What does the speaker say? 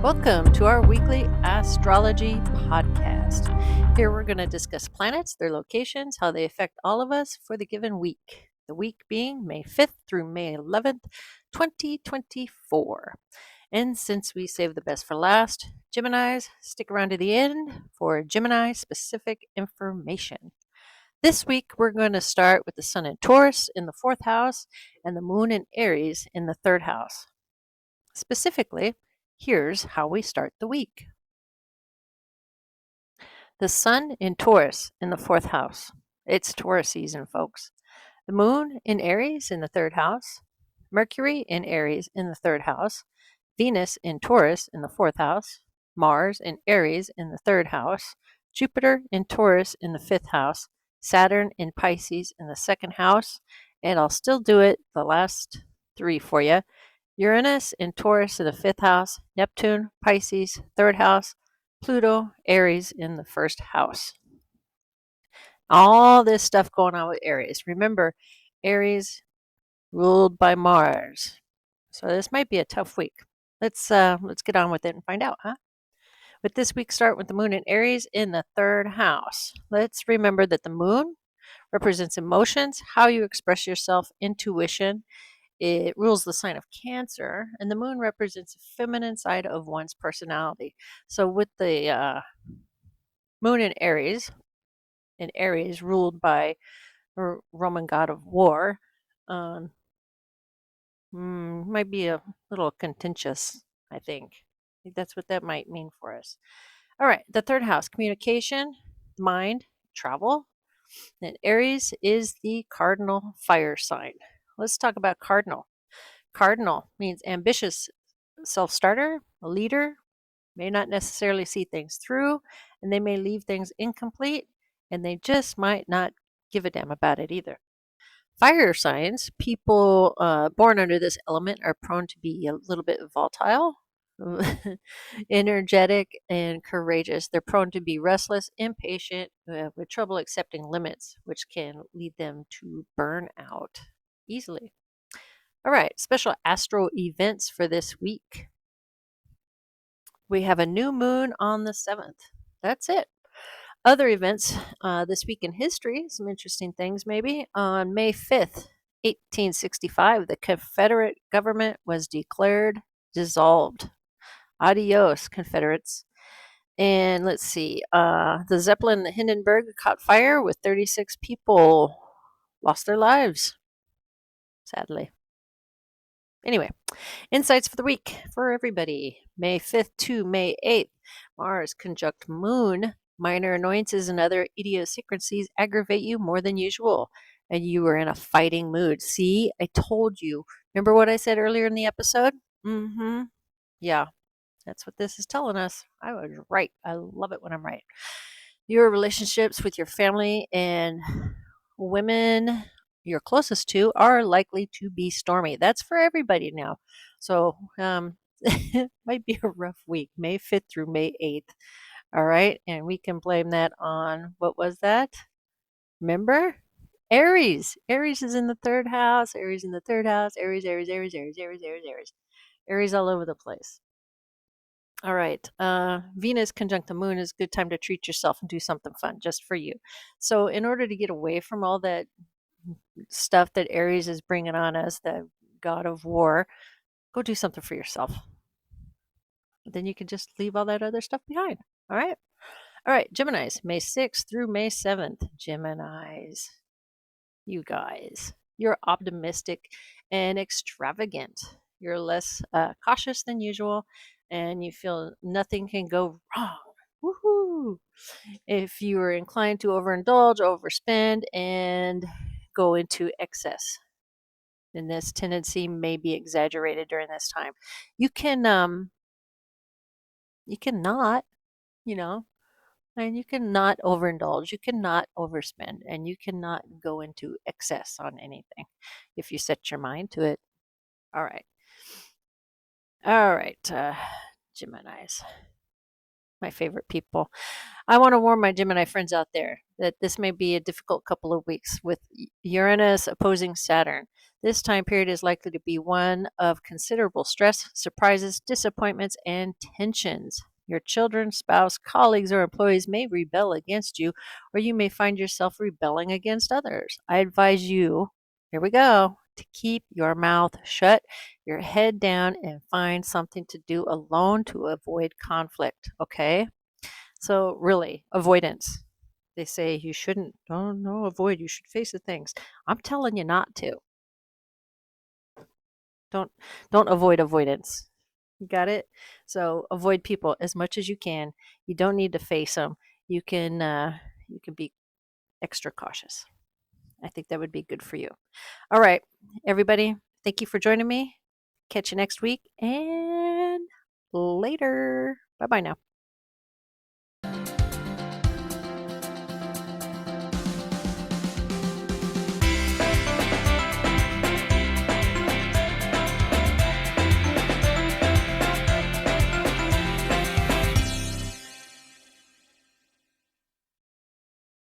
Welcome to our weekly astrology podcast. Here we're going to discuss planets, their locations, how they affect all of us for the given week. The week being May 5th through May 11th, 2024. And since we saved the best for last, Geminis, stick around to the end for Gemini specific information. This week, we're going to start with the Sun in Taurus in the 4th house and the Moon in Aries in the 3rd house. Specifically, here's how we start the week. The Sun in Taurus in the 4th house. It's Taurus season, folks. The Moon in Aries in the 3rd house. Mercury in Aries in the 3rd house. Venus in Taurus in the 4th house. Mars in Aries in the 3rd house. Jupiter in Taurus in the 5th house. Saturn in Pisces in the 2nd house. And I'll still do it the last 3 for you. Uranus in Taurus in the 5th house, Neptune, Pisces, 3rd house, Pluto, Aries in the 1st house. All this stuff going on with Aries. Remember, Aries ruled by Mars. So this might be a tough week. Let's get on with it and find out, huh? With this week start with the Moon in Aries in the 3rd house. Let's remember that the Moon represents emotions, how you express yourself, intuition. It rules the sign of Cancer, and the Moon represents the feminine side of one's personality. So with the Moon in Aries ruled by a Roman god of war, might be a little contentious, I think. That's what that might mean for us. All right, the 3rd house, communication, mind, travel. And Aries is the cardinal fire sign. Let's talk about cardinal. Cardinal means ambitious self-starter, a leader, may not necessarily see things through, and they may leave things incomplete, and they just might not give a damn about it either. Fire signs, people born under this element are prone to be a little bit volatile, energetic, and courageous. They're prone to be restless, impatient, with trouble accepting limits, which can lead them to burn out easily. All right, special astro events for this week. We have a new moon on the 7th. That's it. Other events this week in history, some interesting things maybe. On May 5th, 1865, the Confederate government was declared dissolved. Adios, Confederates. And let's see, the Zeppelin, the Hindenburg, caught fire with 36 people lost their lives, sadly. Anyway, insights for the week for everybody. May 5th to May 8th, Mars conjunct Moon. Minor annoyances and other idiosyncrasies aggravate you more than usual, and you are in a fighting mood. See, I told you. Remember what I said earlier in the episode? Yeah, that's what this is telling us. I was right. I love it when I'm right. Your relationships with your family and women you're closest to are likely to be stormy. That's for everybody now. So it might be a rough week, May 5th through May 8th. All right. And we can blame that on, what was that? Remember? Aries. Aries is in the 3rd house. Aries in the 3rd house. Aries, Aries, Aries, Aries, Aries, Aries, Aries. Aries all over the place. All right. Venus conjunct the moon is a good time to treat yourself and do something fun just for you. So in order to get away from all that stuff that Aries is bringing on us, the god of war, go do something for yourself. Then you can just leave all that other stuff behind. All right. All right. Geminis, May 6th through May 7th. Geminis, you guys, you're optimistic and extravagant. You're less cautious than usual, and you feel nothing can go wrong. Woohoo! If you are inclined to overindulge, overspend, and go into excess, then this tendency may be exaggerated during this time. You cannot, and you cannot overindulge, you cannot overspend, and you cannot go into excess on anything if you set your mind to it. All right. All right, Geminis, my favorite people. I want to warn my Gemini friends out there that this may be a difficult couple of weeks with Uranus opposing Saturn. This time period is likely to be one of considerable stress, surprises, disappointments, and tensions. Your children, spouse, colleagues, or employees may rebel against you, or you may find yourself rebelling against others. I advise you, here we go, to keep your mouth shut, your head down, and find something to do alone to avoid conflict, okay? So, really, avoidance. They say you shouldn't, oh no, avoid, you should face the things. I'm telling you not to. Don't don't avoid avoidance. You got it? So avoid people as much as you can. You don't need to face them. You can be extra cautious. I think that would be good for you. All right, everybody. Thank you for joining me. Catch you next week and later. Bye bye now.